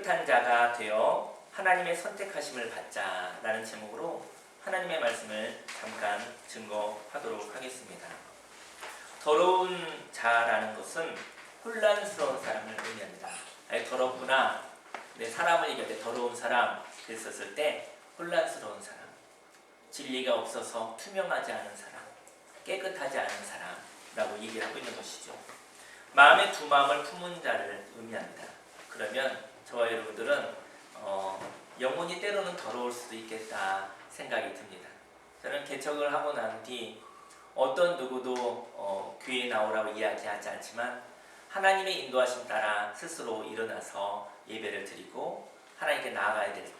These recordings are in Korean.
깨끗한 자가 되어 하나님의 선택하심을 받자라는 제목으로 하나님의 말씀을 잠깐 증거하도록 하겠습니다. 더러운 자라는 것은 혼란스러운 사람을 의미합니다. 아니, 더럽구나. 사람을 얘기할 때 더러운 사람 됐었을 때 혼란스러운 사람, 진리가 없어서 투명하지 않은 사람, 깨끗하지 않은 사람라고 얘기를 하고 있는 것이죠. 마음의 두 마음을 품은 자를 의미합니다. 그러면 저와 여러분들은 영혼이 때로는 더러울 수도 있겠다 생각이 듭니다. 저는 개척을 하고 난 뒤 어떤 누구도 교회에 나오라고 이야기하지 않지만 하나님의 인도하심 따라 스스로 일어나서 예배를 드리고 하나님께 나아가야 될 때,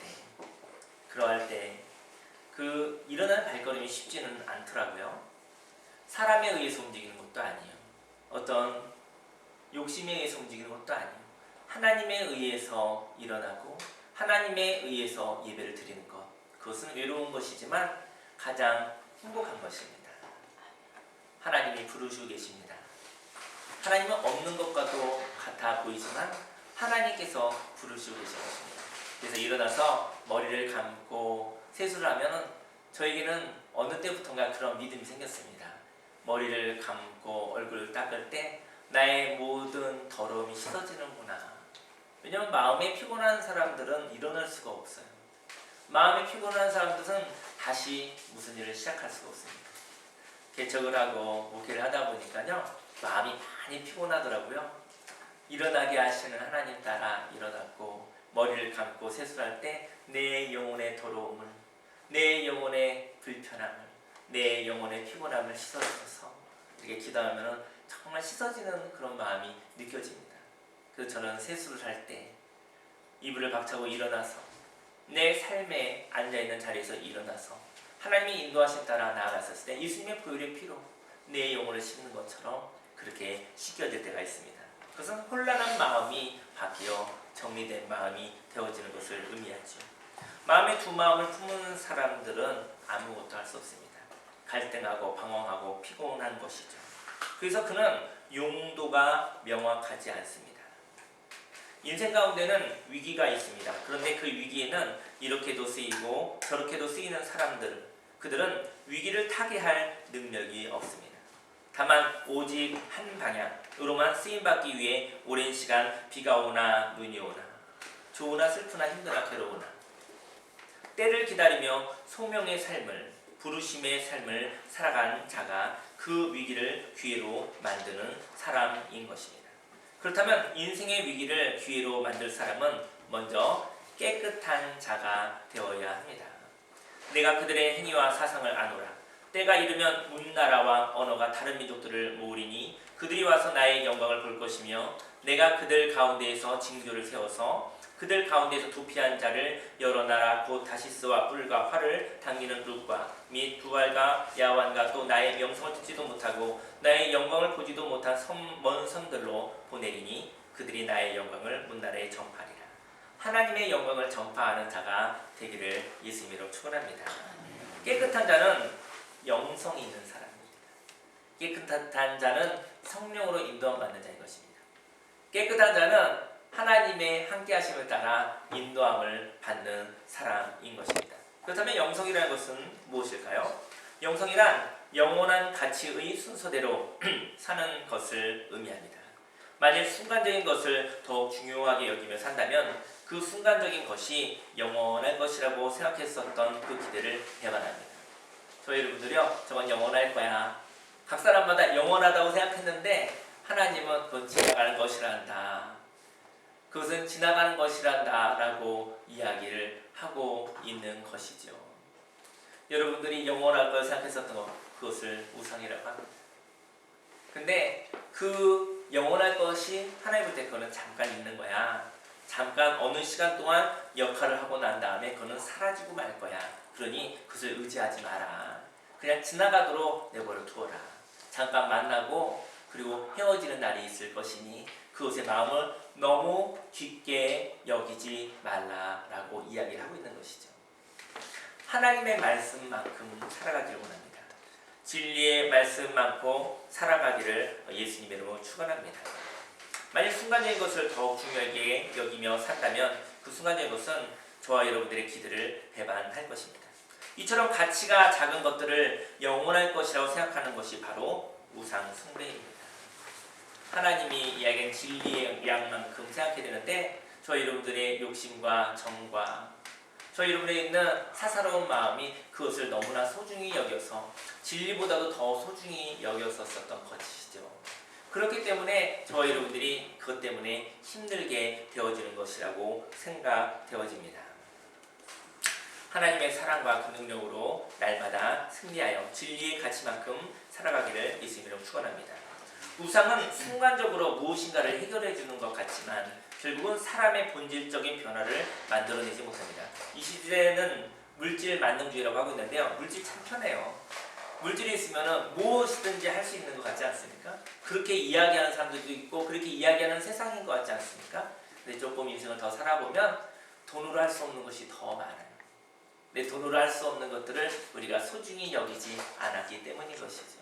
그러할 때 그 일어나는 발걸음이 쉽지는 않더라고요. 사람에 의해서 움직이는 것도 아니에요. 어떤 욕심에 의해서 움직이는 것도 아니에요. 하나님에 의해서 일어나고 하나님에 의해서 예배를 드리는 것, 그것은 외로운 것이지만 가장 행복한 것입니다. 하나님이 부르시고 계십니다. 하나님은 없는 것과도 같아 보이지만 하나님께서 부르시고 계신 것입니다. 그래서 일어나서 머리를 감고 세수를 하면 저에게는 어느 때부턴가 그런 믿음이 생겼습니다. 머리를 감고 얼굴을 닦을 때 나의 모든 더러움이 씻어지는구나. 왜냐하면 마음에 피곤한 사람들은 일어날 수가 없어요. 마음에 피곤한 사람들은 다시 무슨 일을 시작할 수가 없습니다. 개척을 하고 목회를 하다 보니까요, 마음이 많이 피곤하더라고요. 일어나게 하시는 하나님 따라 일어났고 머리를 감고 세수를 할 때 내 영혼의 더러움을, 내 영혼의 불편함을, 내 영혼의 피곤함을 씻어주셔서 이렇게 기도하면 정말 씻어지는 그런 마음이 느껴집니다. 그래서 저는 세수를 할 때 이불을 박차고 일어나서 내 삶에 앉아있는 자리에서 일어나서 하나님의 인도하심 따라 나아갔을 때 예수님의 보혈의 피로 내 영혼을 씻는 것처럼 그렇게 씻겨질 때가 있습니다. 그것은 혼란한 마음이 바뀌어 정리된 마음이 되어지는 것을 의미하죠. 마음의 두 마음을 품은 사람들은 아무것도 할 수 없습니다. 갈등하고 방황하고 피곤한 것이죠. 그래서 그는 용도가 명확하지 않습니다. 인생 가운데는 위기가 있습니다. 그런데 그 위기에는 이렇게도 쓰이고 저렇게도 쓰이는 사람들, 그들은 위기를 타개할 능력이 없습니다. 다만 오직 한 방향으로만 쓰임받기 위해 오랜 시간 비가 오나 눈이 오나 좋으나 슬프나 힘드나 괴로우나 때를 기다리며 소명의 삶을, 부르심의 삶을 살아가는 자가 그 위기를 기회로 만드는 사람인 것입니다. 그렇다면 인생의 위기를 기회로 만들 사람은 먼저 깨끗한 자가 되어야 합니다. 내가 그들의 행위와 사상을 아노라. 때가 이르면 문나라와 언어가 다른 민족들을 모으리니 그들이 와서 나의 영광을 볼 것이며 내가 그들 가운데에서 징조를 세워서 그들 가운데서 도피한 자를 여러 나라 곧 다시스와 뿔과 활을 당기는 룻과 및 두알과 야완과 또 나의 명성을 듣지도 못하고 나의 영광을 보지도 못한 먼 성들로 보내리니 그들이 나의 영광을 문나라에 전파하리라. 하나님의 영광을 전파하는 자가 되기를 예수님으로 축원합니다. 깨끗한 자는 영성이 있는 사람입니다. 깨끗한 자는 성령으로 인도함받는 자인 것입니다. 깨끗한 자는 하나님의 함께하심을 따라 인도함을 받는 사람인 것입니다. 그렇다면 영성이라는 것은 무엇일까요? 영성이란 영원한 가치의 순서대로 사는 것을 의미합니다. 만일 순간적인 것을 더욱 중요하게 여기며 산다면 그 순간적인 것이 영원한 것이라고 생각했었던 그 기대를 배반합니다. 저희 여러분들이요, 저건 영원할 거야. 각 사람마다 영원하다고 생각했는데 하나님은 그건 지나가는 것이란다. 그것은 지나가는 것이란다 라고 이야기를 하고 있는 것이죠. 여러분들이 영원할 걸 생각했었던 것, 그것을 우상이라고 합니다. 근데 그 영원할 것이 하나님 볼 때 그거는 잠깐 있는 거야. 잠깐 어느 시간 동안 역할을 하고 난 다음에 그거는 사라지고 말 거야. 그러니 그것을 의지하지 마라. 그냥 지나가도록 내버려 두어라. 잠깐 만나고 그리고 헤어지는 날이 있을 것이니 그것의 마음을 너무 깊게 여기지 말라라고 이야기를 하고 있는 것이죠. 하나님의 말씀만큼 살아가기를 원합니다. 진리의 말씀만큼 살아가기를 예수님의 이름으로 축원합니다. 만약 순간적인 것을 더욱 중요하게 여기며 산다면 그 순간적인 것은 저와 여러분들의 기대를 배반할 것입니다. 이처럼 가치가 작은 것들을 영원할 것이라고 생각하는 것이 바로 우상 숭배입니다. 하나님이 이야기한 진리의 양만큼 생각해야 되는데 저와 여러분들의 욕심과 정과 저와 여러분에 있는 사사로운 마음이 그것을 너무나 소중히 여겨서 진리보다도 더 소중히 여겼었던 것이죠. 그렇기 때문에 저와 여러분들이 그것 때문에 힘들게 되어지는 것이라고 생각되어집니다. 하나님의 사랑과 그 능력으로 날마다 승리하여 진리의 가치만큼 살아가기를 예수님으로 축원합니다. 우상은 순간적으로 무엇인가를 해결해 주는 것 같지만 결국은 사람의 본질적인 변화를 만들어내지 못합니다. 이 시대에는 물질 만능주의라고 하고 있는데요. 물질 참 편해요. 물질이 있으면 무엇이든지 할 수 있는 것 같지 않습니까? 그렇게 이야기하는 사람들도 있고 그렇게 이야기하는 세상인 것 같지 않습니까? 근데 조금 인생을 더 살아보면 돈으로 할 수 없는 것이 더 많아요. 근데 돈으로 할 수 없는 것들을 우리가 소중히 여기지 않았기 때문인 것이죠.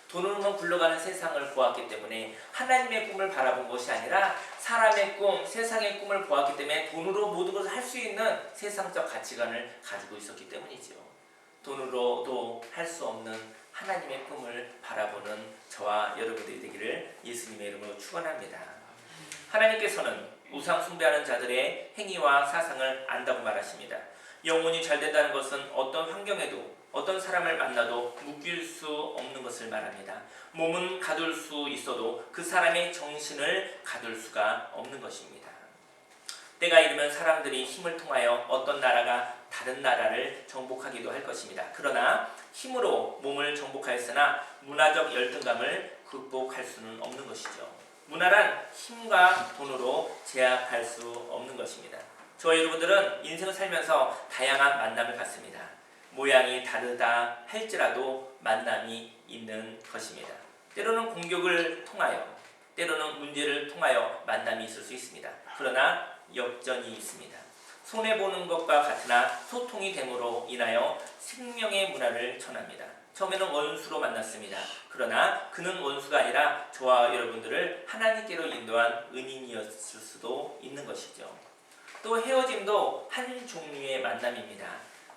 돈으로만 굴러가는 세상을 보았기 때문에 하나님의 꿈을 바라본 것이 아니라 사람의 꿈, 세상의 꿈을 보았기 때문에 돈으로 모든 것을 할 수 있는 세상적 가치관을 가지고 있었기 때문이죠. 돈으로도 할 수 없는 하나님의 꿈을 바라보는 저와 여러분들이 되기를 예수님의 이름으로 축원합니다. 하나님께서는 우상 숭배하는 자들의 행위와 사상을 안다고 말하십니다. 영혼이 잘 된다는 것은 어떤 환경에도 어떤 사람을 만나도 묶일 수 없는 것을 말합니다. 몸은 가둘 수 있어도 그 사람의 정신을 가둘 수가 없는 것입니다. 때가 이르면 사람들이 힘을 통하여 어떤 나라가 다른 나라를 정복하기도 할 것입니다. 그러나 힘으로 몸을 정복하였으나 문화적 열등감을 극복할 수는 없는 것이죠. 문화란 힘과 돈으로 제압할 수 없는 것입니다. 저와 여러분들은 인생을 살면서 다양한 만남을 갖습니다. 모양이 다르다 할지라도 만남이 있는 것입니다. 때로는 공격을 통하여, 때로는 문제를 통하여 만남이 있을 수 있습니다. 그러나 역전이 있습니다. 손해보는 것과 같으나 소통이 됨으로 인하여 생명의 문화를 전합니다. 처음에는 원수로 만났습니다. 그러나 그는 원수가 아니라 저와 여러분들을 하나님께로 인도한 은인이었을 수도 있는 것이죠. 또 헤어짐도 한 종류의 만남입니다.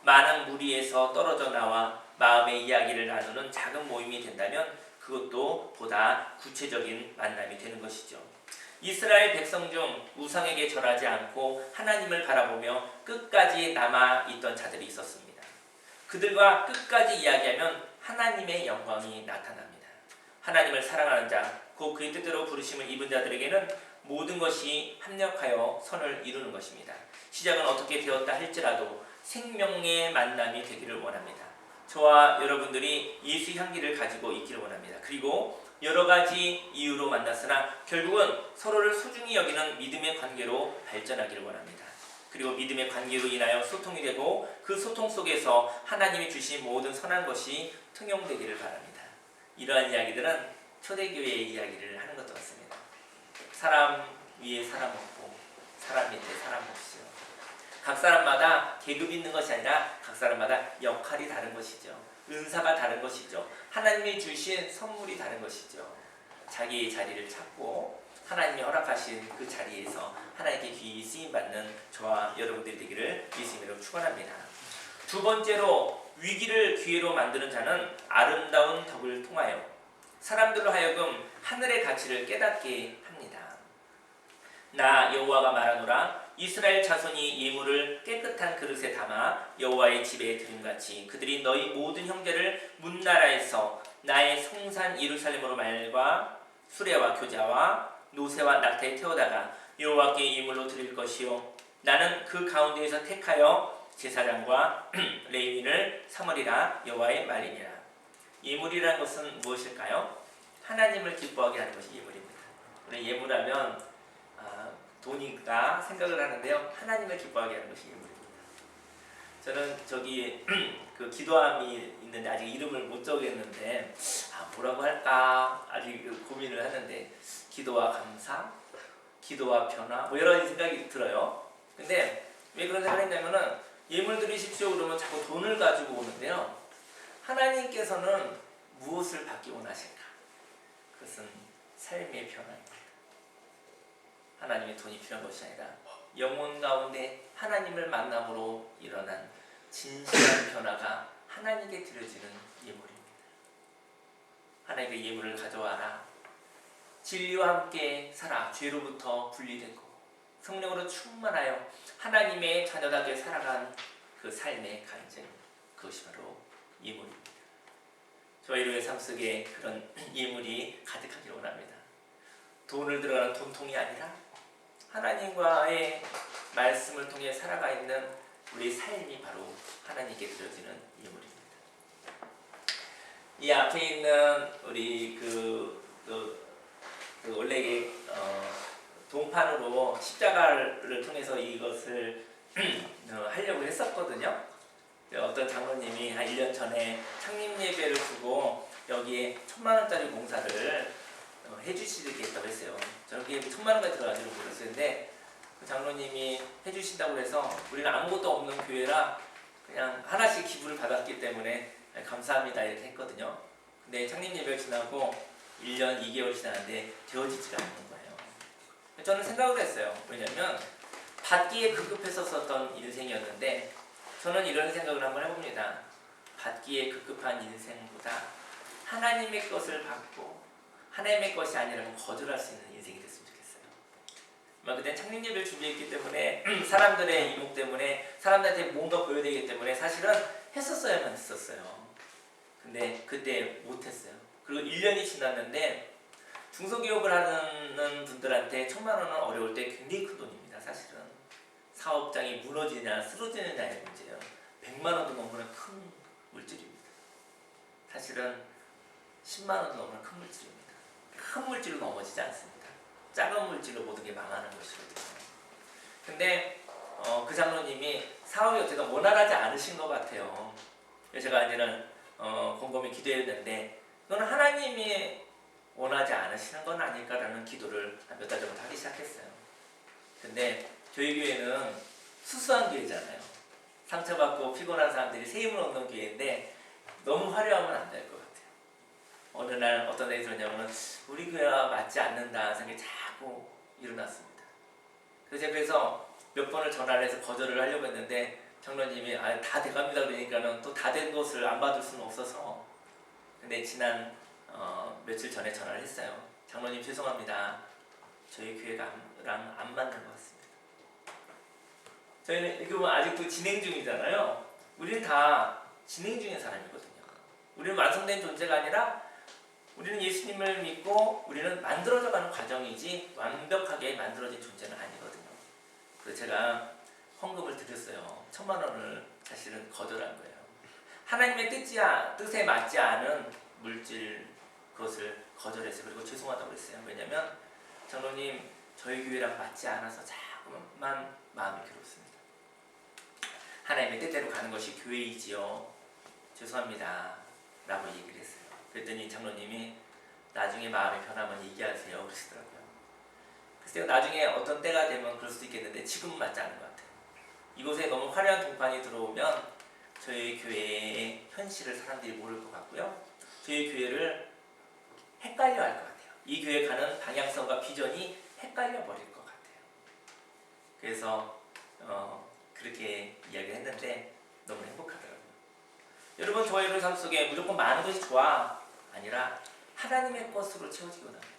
많은 무리에서 떨어져 나와 마음의 이야기를 나누는 작은 모임이 된다면 그것도 보다 구체적인 만남이 되는 것이죠. 이스라엘 백성 중 우상에게 절하지 않고 하나님을 바라보며 끝까지 남아있던 자들이 있었습니다. 그들과 끝까지 이야기하면 하나님의 영광이 나타납니다. 하나님을 사랑하는 자, 곧 그의 뜻대로 부르심을 입은 자들에게는 모든 것이 합력하여 선을 이루는 것입니다. 시작은 어떻게 되었다 할지라도 생명의 만남이 되기를 원합니다. 저와 여러분들이 예수 향기를 가지고 있기를 원합니다. 그리고 여러 가지 이유로 만났으나 결국은 서로를 소중히 여기는 믿음의 관계로 발전하기를 원합니다. 그리고 믿음의 관계로 인하여 소통이 되고 그 소통 속에서 하나님이 주신 모든 선한 것이 통용되기를 바랍니다. 이러한 이야기들은 초대교회의 이야기를 하는 것도 같습니다. 사람 위에 사람 없고 사람 밑에 사람 없이요. 각 사람마다 계급이 있는 것이 아니라 각 사람마다 역할이 다른 것이죠. 은사가 다른 것이죠. 하나님이 주신 선물이 다른 것이죠. 자기의 자리를 찾고 하나님이 허락하신 그 자리에서 하나님께 귀히 쓰임받는 저와 여러분들이 되기를 예수님으로 축원합니다. 두 번째로 위기를 기회로 만드는 자는 아름다운 덕을 통하여 사람들로 하여금 하늘의 가치를 깨닫게 합니다. 나 여호와가 말하노라 이스라엘 자손이 예물을 깨끗한 그릇에 담아 여호와의 집에 드림같이 그들이 너희 모든 형제를 문나라에서 나의 성산 예루살렘으로 말과 수레와 교자와 노새와 낙타에 태우다가 여호와께 예물로 드릴 것이요 나는 그 가운데에서 택하여 제사장과 레위인을 삼으리라 여호와의 말이니라. 예물이라는 것은 무엇일까요? 하나님을 기뻐하게 하는 것이 예물입니다. 우리 예물하면 돈이가 생각을 하는데요. 하나님을 기뻐하게 하는 것이 예물입니다. 저는 저기 그 기도함이 있는데 아직 이름을 못 적였는데 뭐라고 할까 아직 고민을 하는데 기도와 감사, 기도와 변화 뭐 여러 가지 생각이 들어요. 근데 왜 그런 생각을 했냐면은 예물 드리십시오 그러면 자꾸 돈을 가지고 오는데요. 하나님께서는 무엇을 받기 원하실까? 그것은 삶의 변화입니다. 하나님의 돈이 필요한 것이 아니라 영혼 가운데 하나님을 만남으로 일어난 진실한 변화가 하나님께 드려지는 예물입니다. 하나님의 예물을 가져와라. 진리와 함께 살아 죄로부터 분리되고 성령으로 충만하여 하나님의 자녀답게 살아간 그 삶의 간증, 그것이 바로 예물입니다. 저희의 삶 속에 그런 예물이 가득하기를 원합니다. 돈을 들어가는 돈통이 아니라 하나님과의 말씀을 통해 살아가 있는 우리 삶이 바로 하나님께 드려지는 예물입니다. 이 앞에 있는 우리 원래 동판으로 십자가를 통해서 이것을 하려고 했었거든요. 어떤 장로님이 한 1년 전에 창립 예배를 두고 여기에 1,000,000원짜리 공사를 해주시겠다고 했어요. 저는 그게 1,000,000원까지 들어가지를 몰랐었는데 그 장로님이 해주신다고 해서 우리는 아무것도 없는 교회라 그냥 하나씩 기부를 받았기 때문에 감사합니다 이렇게 했거든요. 근데 창립 예배가 지나고 1년 2개월 지났는데 되어지지가 않는 거예요. 저는 생각을 했어요. 왜냐면 받기에 급급했었던 인생이었는데 저는 이런 생각을 한번 해봅니다. 받기에 급급한 인생보다 하나님의 것을 받고 하나님의 것이 아니라면 거절할 수 있는 인생이 됐으면 좋겠어요. 그때 창립 예배를 준비했기 때문에 사람들의 이목 때문에 사람들한테 뭔가 보여야 되기 때문에 사실은 했었어야만 했었어요. 근데 그때 못했어요. 그리고 1년이 지났는데 중소기업을 하는 분들한테 1,000,000원은 어려울 때 굉장히 큰 돈입니다. 사실은 사업장이 무너지냐 쓰러지느냐의 문제예요. 100만원도 넘는 큰 물질입니다. 사실은 10만원도 넘는 큰 물질입니다. 큰 물질로 넘어지지 않습니다. 작은 물질로 모든 게 망하는 것이거든요. 근데 그 장로님이 사업이 어쨌든 원활하지 않으신 것 같아요. 제가 이제는 곰곰이 기도했는데 그건 하나님이 원하지 않으시는 건 아닐까라는 기도를 몇 달 전부터 하기 시작했어요. 근데 저희 교회는 수수한 교회잖아요. 상처받고 피곤한 사람들이 새 힘을 얻는 교회인데 너무 화려하면 안 될 것 같아요. 어느 날 어떤 애들이 그러냐면 우리 교회와 맞지 않는다 생각이 자꾸 일어났습니다. 그래서 몇 번을 전화를 해서 거절을 하려고 했는데 장로님이 다 돼갑니다 그러니까는 또 다 된 것을 안 받을 수는 없어서 근데 지난 며칠 전에 전화를 했어요. 장로님 죄송합니다. 저희 교회랑 안 맞는 것 같습니다. 저희는 이거 아직도 진행 중이잖아요. 우리는 다 진행 중인 사람이거든요. 우리는 완성된 존재가 아니라 우리는 예수님을 믿고 우리는 만들어져가는 과정이지 완벽하게 만들어진 존재는 아니거든요. 그래서 제가 헌금을 드렸어요. 1,000,000원을 사실은 거절한 거예요. 하나님의 뜻에 맞지 않은 물질 그것을 거절했어요. 그리고 죄송하다고 했어요. 왜냐면 장로님 저희 교회랑 맞지 않아서 자꾸만 마음이 괴롭습니다. 하나님의 뜻대로 가는 것이 교회이지요. 죄송합니다. 라고 얘기를 했어요. 그랬더니 장로님이 나중에 마음이 변하면 얘기하세요. 그러시더라고요. 글쎄요. 나중에 어떤 때가 되면 그럴 수도 있겠는데 지금은 맞지 않은 것 같아요. 이곳에 너무 화려한 동판이 들어오면 저희 교회의 현실을 사람들이 모를 것 같고요. 저희 교회를 헷갈려 할 것 같아요. 이 교회 가는 방향성과 비전이 헷갈려 버릴 것 같아요. 그래서 그렇게 이야기를 했는데 너무 행복하더라고요. 여러분 저희의 삶 속에 무조건 많은 것이 좋아 아니라 하나님의 것으로 채워지기 원합니다.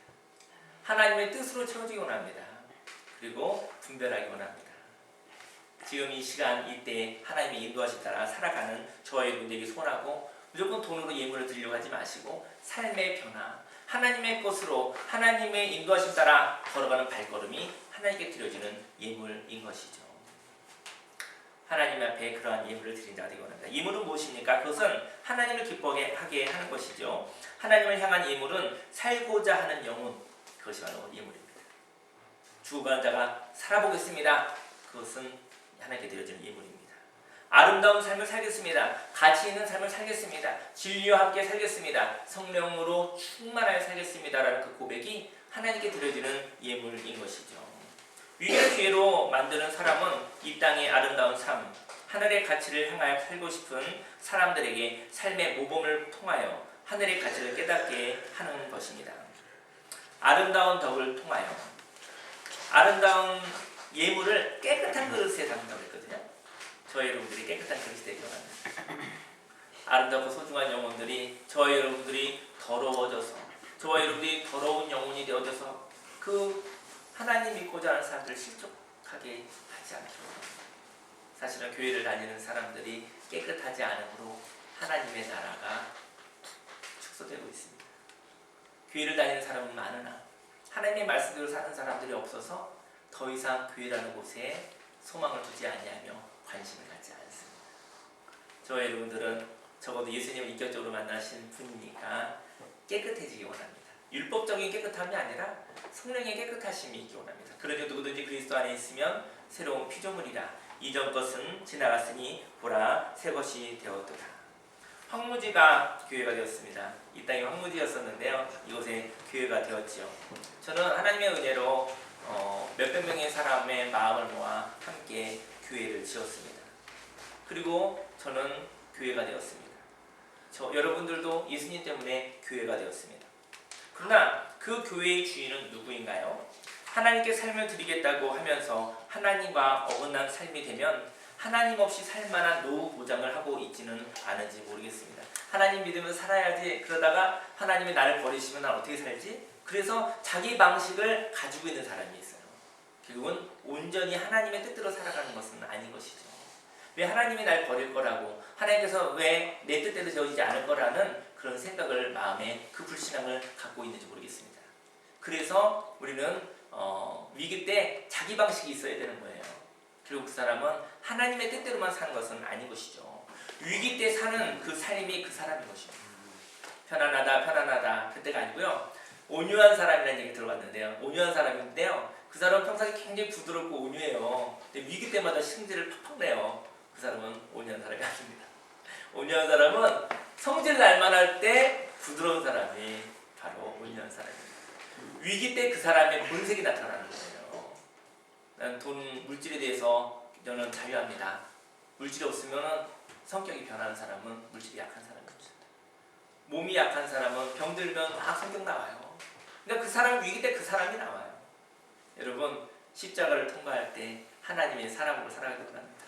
하나님의 뜻으로 채워지기 원합니다. 그리고 분별하기 원합니다. 지금 이 시간 이때 하나님의 인도하심 따라 살아가는 저와 여러분들에게 소원하고 무조건 돈으로 예물을 드리려고 하지 마시고 삶의 변화, 하나님의 것으로 하나님의 인도하심 따라 걸어가는 발걸음이 하나님께 드려지는 예물인 것이죠. 하나님 앞에 그러한 예물을 드린 자가 되기 원합니다. 예물은 무엇입니까? 그것은 하나님을 기뻐하게 하는 것이죠. 하나님을 향한 예물은 살고자 하는 영혼, 그것이 바로 예물입니다. 죽어가는 자가 살아보겠습니다. 그것은 하나님께 드려지는 예물입니다. 아름다운 삶을 살겠습니다. 가치 있는 삶을 살겠습니다. 진리와 함께 살겠습니다. 성령으로 충만하여 살겠습니다. 라는 그 고백이 하나님께 드려지는 예물인 것이죠. 위기를 기회로 만드는 사람은 이 땅의 아름다운 삶, 하늘의 가치를 향하여 살고 싶은 사람들에게 삶의 모범을 통하여 하늘의 가치를 깨닫게 하는 것입니다. 아름다운 덕을 통하여 아름다운 예물을 깨끗한 그릇에 담는다고 했거든요. 저희 여러분들이 깨끗한 그릇이 되기 원합니다. 아름답고 소중한 영혼들이 저희 여러분들이 더러워져서 저와 여러분들이 더러운 영혼이 되어져서 그 하나님 믿고자 하는 사람들을 실족하게 하지 않기로 합니다. 사실은 교회를 다니는 사람들이 깨끗하지 않으므로 하나님의 나라가 축소되고 있습니다. 교회를 다니는 사람은 많으나 하나님의 말씀대로 사는 사람들이 없어서 더 이상 교회라는 곳에 소망을 두지 아니하며 관심을 갖지 않습니다. 저와 여러분들은 적어도 예수님을 인격적으로 만나신 분이니까 깨끗해지기 원합니다. 율법적인 깨끗함이 아니라 성령의 깨끗하심이 있기 원합니다. 그러니 누구든지 그리스도 안에 있으면 새로운 피조물이라 이전 것은 지나갔으니 보라 새 것이 되었도다. 황무지가 교회가 되었습니다. 이 땅이 황무지였었는데요. 이곳에 교회가 되었지요. 저는 하나님의 은혜로 몇백 명의 사람의 마음을 모아 함께 교회를 지었습니다. 그리고 저는 교회가 되었습니다. 여러분들도 예수님 때문에 교회가 되었습니다. 그러나 그 교회의 주인은 누구인가요? 하나님께 삶을 드리겠다고 하면서 하나님과 어긋난 삶이 되면 하나님 없이 살만한 노후 보장을 하고 있지는 않은지 모르겠습니다. 하나님 믿으면서 살아야지 그러다가 하나님이 나를 버리시면 난 어떻게 살지? 그래서 자기 방식을 가지고 있는 사람이 있어요. 결국은 온전히 하나님의 뜻대로 살아가는 것은 아닌 것이죠. 왜 하나님이 날 버릴 거라고 하나님께서 왜 내 뜻대로 되어지지 않을 거라는 그런 생각을 마음에 그 불신앙을 갖고 있는지 모르겠습니다. 그래서 우리는 위기 때 자기 방식이 있어야 되는 거예요. 그리고 그 사람은 하나님의 뜻대로만 사는 것은 아닌 것이죠. 위기 때 사는 그 삶이 그 사람인 것입니다. 편안하다 그때가 아니고요. 온유한 사람이라는 얘기 들어봤는데요. 온유한 사람인데요. 그 사람은 평소에 굉장히 부드럽고 온유해요. 근데 위기 때마다 승질을 팍팍 내요. 그 사람은 온유한 사람이 아닙니다. 온유한 사람은 성질 날만 할 때 부드러운 사람이 바로 온유한 사람입니다. 위기 때 그 사람의 본색이 나타나는 거예요. 난 돈, 물질에 대해서 저는 자유합니다. 물질이 없으면 성격이 변하는 사람은 물질이 약한 사람입니다. 몸이 약한 사람은 병들면 막 성격 나와요. 그러니까 그 사람 위기 때 그 사람이 나와요. 여러분 십자가를 통과할 때 하나님의 사람으로 살아가기로 합니다.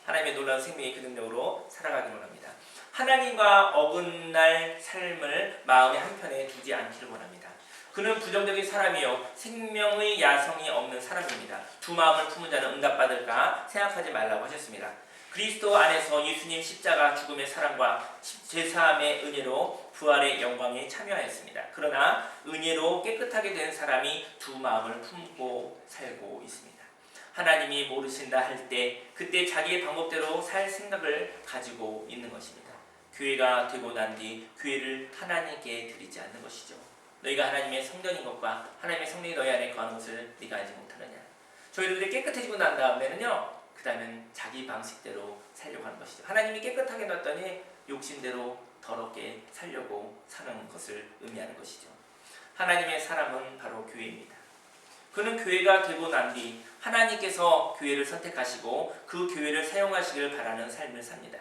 하나님의 놀라운 생명의 그 능력으로 살아가기로 합니다. 하나님과 어긋날 삶을 마음의 한편에 두지 않기를 원합니다. 그는 부정적인 사람이요 생명의 야성이 없는 사람입니다. 두 마음을 품은 자는 응답받을까 생각하지 말라고 하셨습니다. 그리스도 안에서 예수님 십자가 죽음의 사랑과 죄사함의 은혜로 부활의 영광에 참여하였습니다. 그러나 은혜로 깨끗하게 된 사람이 두 마음을 품고 살고 있습니다. 하나님이 모르신다 할 때 그때 자기의 방법대로 살 생각을 가지고 있는 것입니다. 교회가 되고 난 뒤 교회를 하나님께 드리지 않는 것이죠. 너희가 하나님의 성전인 것과 하나님의 성령이 너희 안에 거하는 것을 네가 알지 못하느냐. 저희들이 깨끗해지고 난 다음에는요. 그 다음엔 자기 방식대로 살려고 하는 것이죠. 하나님이 깨끗하게 놨더니 욕심대로 더럽게 살려고 사는 것을 의미하는 것이죠. 하나님의 사람은 바로 교회입니다. 그는 교회가 되고 난 뒤 하나님께서 교회를 선택하시고 그 교회를 사용하시길 바라는 삶을 삽니다.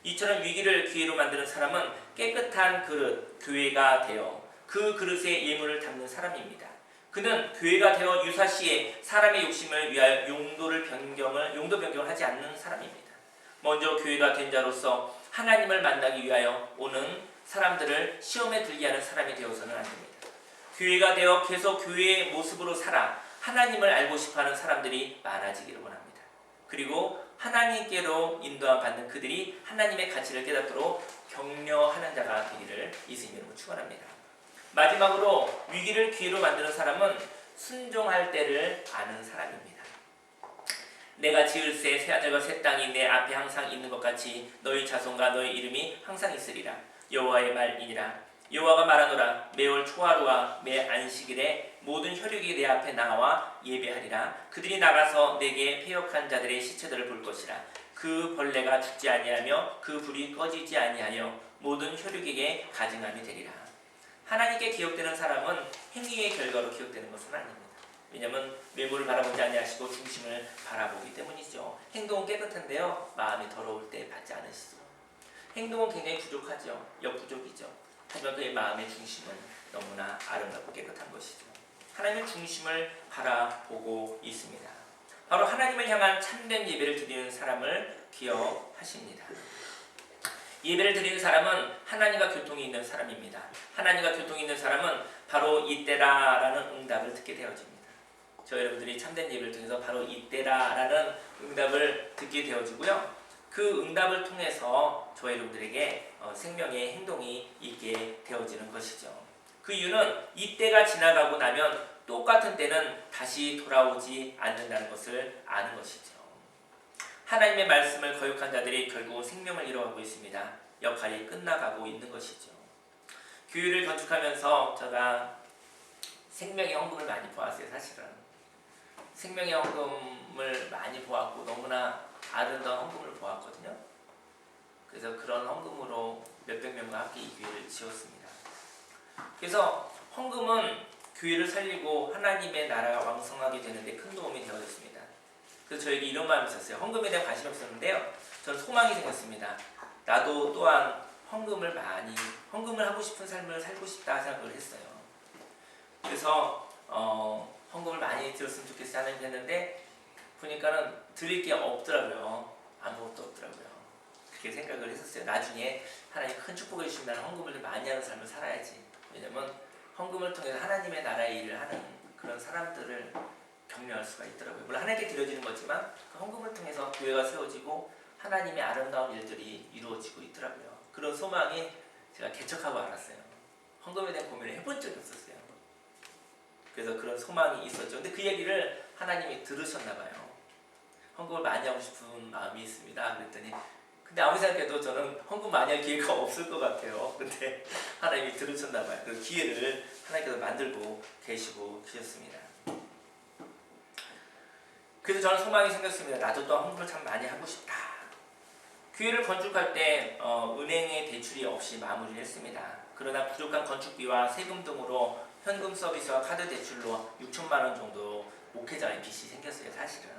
이처럼 위기를 기회로 만드는 사람은 깨끗한 그릇, 교회가 되어 그 그릇에 예물을 담는 사람입니다. 그는 교회가 되어 유사시에 사람의 욕심을 위하여 용도 변경을 하지 않는 사람입니다. 먼저 교회가 된 자로서 하나님을 만나기 위하여 오는 사람들을 시험에 들게 하는 사람이 되어서는 안 됩니다. 교회가 되어 계속 교회의 모습으로 살아 하나님을 알고 싶어하는 사람들이 많아지기를 원합니다. 그리고 하나님께로 인도함 받는 그들이 하나님의 가치를 깨닫도록 격려하는 자가 되기를 예수님 이름으로 축원합니다. 마지막으로 위기를 기회로 만드는 사람은 순종할 때를 아는 사람입니다. 내가 지을새 새 하늘과 새 땅이 내 앞에 항상 있는 것 같이 너희 자손과 너희 이름이 항상 있으리라. 여호와의 말이니라. 여호와가 말하노라. 매월 초하루와 매 안식일에 모든 혈육이 내 앞에 나와 예배하리라. 그들이 나가서 내게 패역한 자들의 시체들을 볼 것이라. 그 벌레가 죽지 아니하며 그 불이 꺼지지 아니하여 모든 혈육에게 가증함이 되리라. 하나님께 기억되는 사람은 행위의 결과로 기억되는 것은 아닙니다. 왜냐하면 외모를 바라보지 아니하시고 중심을 바라보기 때문이죠. 행동은 깨끗한데요. 마음이 더러울 때 받지 않으시죠. 행동은 굉장히 부족하죠. 역부족이죠. 하지만 그의 마음의 중심은 너무나 아름답고 깨끗한 것이죠. 하나님의 중심을 바라보고 있습니다. 바로 하나님을 향한 참된 예배를 드리는 사람을 기억하십니다. 예배를 드리는 사람은 하나님과 교통이 있는 사람입니다. 하나님과 교통이 있는 사람은 바로 이때라라는 응답을 듣게 되어집니다. 저 여러분들이 참된 예배를 통해서 바로 이때라라는 응답을 듣게 되어지고요. 그 응답을 통해서 저 여러분들에게 생명의 행동이 있게 되어지는 것이죠. 그 이유는 이때가 지나가고 나면 똑같은 때는 다시 돌아오지 않는다는 것을 아는 것이죠. 하나님의 말씀을 거역한 자들이 결국 생명을 잃어가고 있습니다. 역할이 끝나가고 있는 것이죠. 교회를 건축하면서 제가 생명의 헌금을 많이 보았어요. 사실은 생명의 헌금을 많이 보았고 너무나 아름다운 헌금을 보았거든요. 그래서 그런 헌금으로 몇백 명과 함께 이 교회를 지었습니다. 그래서 헌금은 교회를 살리고 하나님의 나라가 왕성하게 되는데 큰 도움이 되어졌습니다. 그래서 저에게 이런 마음이 있었어요. 헌금에 대한 관심이 없었는데요. 저는 소망이 생겼습니다. 나도 또한 헌금을 하고 싶은 삶을 살고 싶다 생각을 했어요. 그래서 헌금을 많이 드렸으면 좋겠어 하는 했는데 보니까는 드릴 게 없더라고요. 아무것도 없더라고요. 그렇게 생각을 했었어요. 나중에 하나님 큰 축복을 주시면 헌금을 많이 하는 삶을 살아야지. 왜냐면 헌금을 통해서 하나님의 나라의 일을 하는 그런 사람들을 격려할 수가 있더라고요. 물론 하나님께 드려지는 거지만 그 헌금을 통해서 교회가 세워지고 하나님의 아름다운 일들이 이루어지고 있더라고요. 그런 소망이 제가 개척하고 알았어요. 헌금에 대한 고민을 해본 적이 없었어요. 그래서 그런 소망이 있었죠. 근데 그 얘기를 하나님이 들으셨나 봐요. 헌금을 많이 하고 싶은 마음이 있습니다. 그랬더니 근데 아무리 생각해도 저는 헌금 많이 할 기회가 없을 것 같아요. 근데 하나님이 들으셨나 봐요. 그 기회를 하나님께서 만들고 계셨습니다. 그래서 저는 소망이 생겼습니다. 나도 또 헌금을 참 많이 하고 싶다. 교회를 건축할 때 은행의 대출이 없이 마무리를 했습니다. 그러나 부족한 건축비와 세금 등으로 현금 서비스와 카드 대출로 6천만 원 정도 목회자의 빚이 생겼어요. 사실은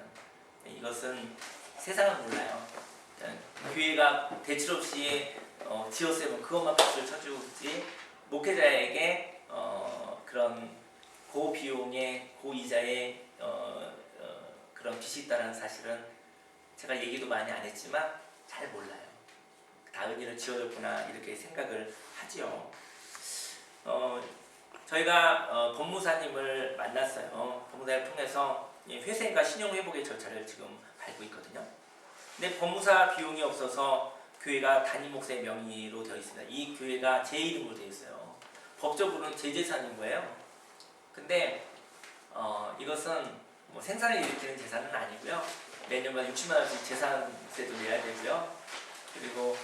이것은 세상은 몰라요. 교회가 대출 없이 지었으면 그것만 값을 쳐주지 목회자에게 그런 고비용의 고이자의 그런 빚이 있다는 사실은 제가 얘기도 많이 안 했지만 잘 몰라요. 다 은혜를 지어줬구나 이렇게 생각을 하지요. 저희가 법무사님을 만났어요. 법무사를 통해서 회생과 신용회복의 절차를 지금 밟고 있거든요. 근데 법무사 비용이 없어서 교회가 담임 목사의 명의로 되어 있습니다. 이 교회가 제 이름으로 되어 있어요. 법적으로는 제 재산인 거예요. 근데 이것은 뭐 생산을 일으키는 재산은 아니고요. 매년마다 60만 원씩 재산세도 내야 되고요. 그리고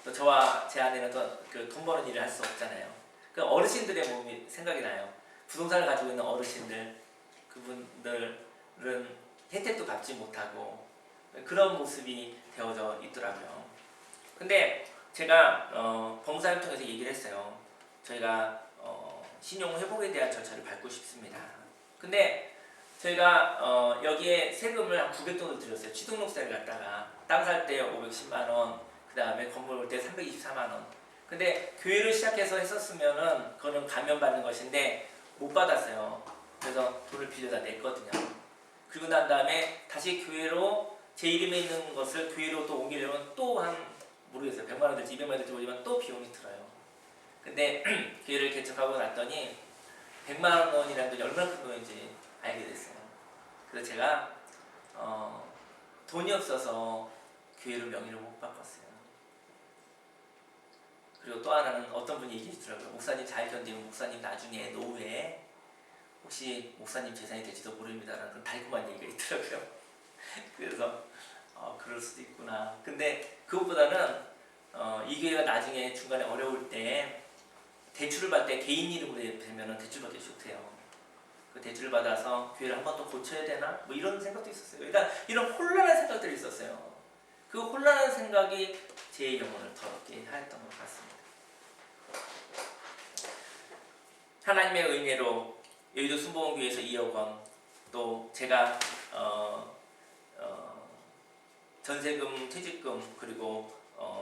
또 저와 제 아내는 또 그 돈 버는 일을 할 수 없잖아요. 그 어르신들의 몸이 생각이 나요. 부동산을 가지고 있는 어르신들, 그분들은 혜택도 받지 못하고 그런 모습이 되어져 있더라고요. 근데 제가 법무사를 통해서 얘기를 했어요. 저희가 신용 회복에 대한 절차를 밟고 싶습니다. 근데 저희가 여기에 세금을 한 900 정도 들였어요. 취등록세를 갖다가 땅 살 때 510만 원, 그 다음에 건물 올 때 324만 원. 근데 교회를 시작해서 했었으면은 그거는 감면받는 것인데 못 받았어요. 그래서 돈을 빌려다 냈거든요. 그리고 난 다음에 다시 교회로 제 이름에 있는 것을 교회로 또 옮기려면 또 한 모르겠어요. 100만 원 들지 200만 원 들지 모르지만 또 비용이 들어요. 근데 교회를 개척하고 났더니 100만 원이라는 돈이 얼마나 큰 돈인지 알게 됐어요. 그래서 제가 돈이 없어서 교회를 명의를 못 바꿨어요. 그리고 또 하나는 어떤 분이 얘기하시더라고요. 목사님 잘 견디면 목사님 나중에 노후에 혹시 목사님 재산이 될지도 모릅니다라는 그런 달콤한 얘기가 있더라고요. 그래서 그럴 수도 있구나. 근데 그것보다는 이 교회가 나중에 중간에 어려울 때 대출을 받을 때 개인 이름으로 되면 대출 받기 좋대요. 그 대출을 받아서 교회를 한 번 더 고쳐야 되나? 뭐 이런 생각도 있었어요. 그러니까 이런 혼란한 생각들이 있었어요. 그 혼란한 생각이 제 영혼을 더럽게 하였던 것 같습니다. 하나님의 은혜로 여의도 순복음교회에서 2억 원, 또 제가 전세금, 퇴직금 그리고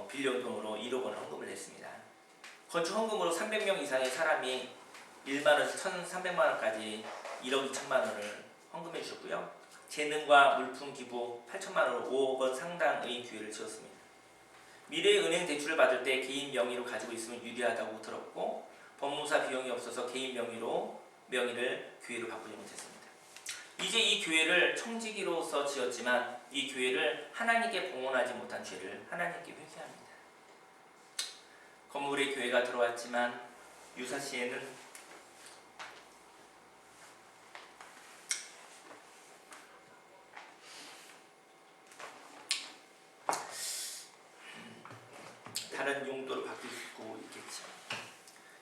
빌려온 돈으로 1억 원을 헌금을 냈습니다. 건축 헌금으로 300명 이상의 사람이 1만 원에서 1,300만 원까지 1억 2천만 원을 헌금해 주셨고요. 재능과 물품 기부 8천만 원으로 5억 원 상당의 기회를 지었습니다. 미래의 은행 대출을 받을 때 개인 명의로 가지고 있으면 유리하다고 들었고 법무사 비용이 없어서 개인 명의를 교회로 바꾸지 못했습니다. 이제 이 교회를 청지기로서 지었지만 이 교회를 하나님께 봉헌하지 못한 죄를 하나님께 회개합니다. 건물에 교회가 들어왔지만 유사시에는 다른 용도로 바뀔 수도 있겠죠.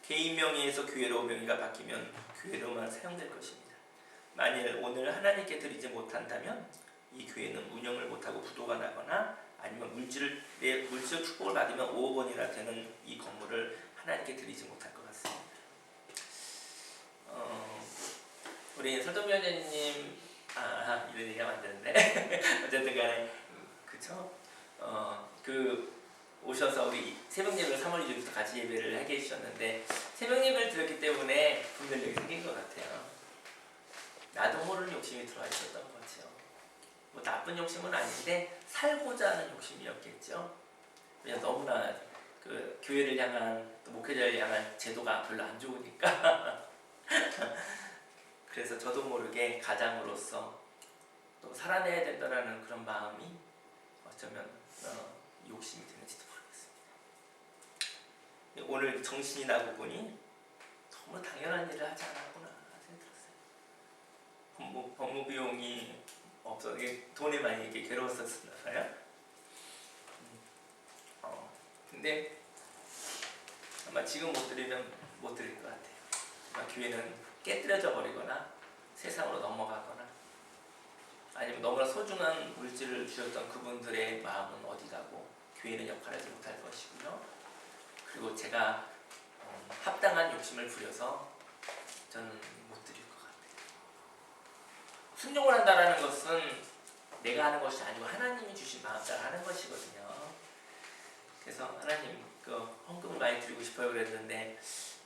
개인 명의에서 교회로 명의가 바뀌면 교회로만 사용될 것입니다. 만일 오늘 하나님께 드리지 못한다면 이 교회는 운영을 못하고 부도가 나거나 아니면 물질적 축복을 받으면 5억 원이나 되는 이 건물을 하나님께 드리지 못할 것 같습니다. 우리 설동위원장님 이런 얘기하면 안 되는데 어쨌든 간에 그쵸? 오셔서 우리 새벽 예배를 3월 2일부터 같이 예배를 하게 해주셨는데 새벽 예배를 드렸기 때문에 분별력이 생긴 것 같아요. 나도 모르는 욕심이 들어와 있었던 것 같아요. 뭐 나쁜 욕심은 아닌데 살고자 하는 욕심이었겠죠. 그냥 너무나 그 교회를 향한 또 목회자를 향한 제도가 별로 안 좋으니까 그래서 저도 모르게 가장으로서 또 살아내야 된다는 그런 마음이 어쩌면 욕심이 되는지도 모르겠습니다. 오늘 정신이 나고 보니 너무 당연한 일을 하지 않았구나 생각이 들었어요. 법무 비용이 없어 돈이 많이 이렇게 괴로웠었나요? 근데 아마 지금 못 드리면 못 드릴 것 같아요. 아마 교회는 깨뜨려져 버리거나 세상으로 넘어가거나 아니면 너무나 소중한 물질을 주셨던 그분들의 마음은 어디 가고 교회는 역할하지 못할 것이고요. 그리고 제가 합당한 욕심을 부려서 저는 못 드릴 것 같아요. 순종을 한다는 것은 내가 하는 것이 아니고 하나님이 주신 마음 따라 하는 것이거든요. 그래서 하나님 헌금을 많이 드리고 싶어요 그랬는데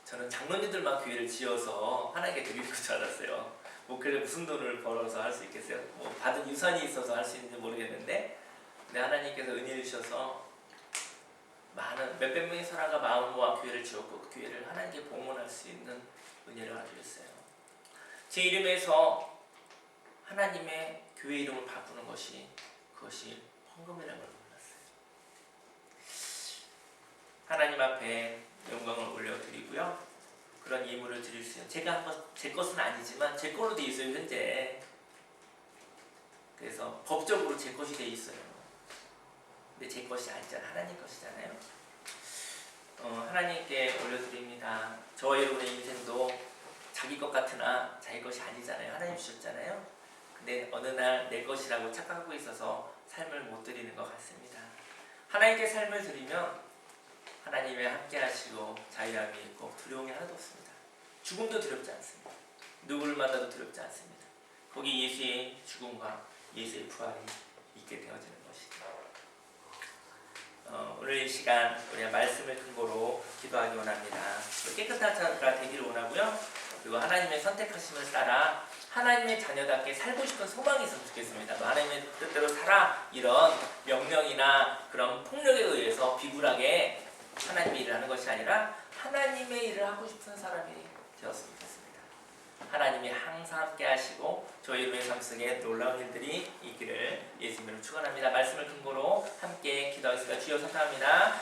저는 장로님들만 교회를 지어서 하나님께 드리는 줄 알았어요. 목회를 무슨 돈을 벌어서 할 수 있겠어요? 뭐 받은 유산이 있어서 할 수 있는지 모르겠는데 근데 하나님께서 은혜를 주셔서 많은 몇백 명의 사람과 마음을 모아 교회를 지었고 그 교회를 하나님께 봉헌할 수 있는 은혜를 주셨어요. 제 이름에서 하나님의 교회 이름을 바꾸는 것이 그것이 헌금이라는 걸 몰랐어요. 하나님 앞에 영광을 올려드리고요. 그런 예물을 드릴 수 있는 제 것은 아니지만 제 걸로 돼 있어요 현재. 그래서 법적으로 제 것이 돼 있어요. 근데 제 것이 아니잖아요. 하나님 것이잖아요. 하나님께 올려드립니다. 저와 여러분의 인생도 자기 것 같으나 자기 것이 아니잖아요. 하나님 주셨잖아요. 근데 어느 날 내 것이라고 착각하고 있어서 삶을 못 드리는 것 같습니다. 하나님께 삶을 드리면 하나님의 함께 하시고 자유함이 있고 두려움이 하나도 없습니다. 죽음도 두렵지 않습니다. 누구를 만나도 두렵지 않습니다. 거기 예수의 죽음과 예수의 부활이 있게 되어지는 것이죠. 오늘 이 시간 우리가 말씀을 근거로 기도하기 원합니다. 깨끗한 자가 되기를 원하고요. 그리고 하나님의 선택하심을 따라 하나님의 자녀답게 살고 싶은 소망이 있으면 좋겠습니다. 하나님의 뜻대로 살아 이런 명령이나 그런 폭력에 의해서 비굴하게 하나님의 일을 하는 것이 아니라 하나님의 일을 하고 싶은 사람이 되었으면 좋겠습니다. 하나님이 항상 함께 하시고 저희 이름의 삶 속에 놀라운 일들이 있기를 예수님으로 축원합니다. 말씀을 근거로 함께 기도하겠습니다. 주여 감사합니다.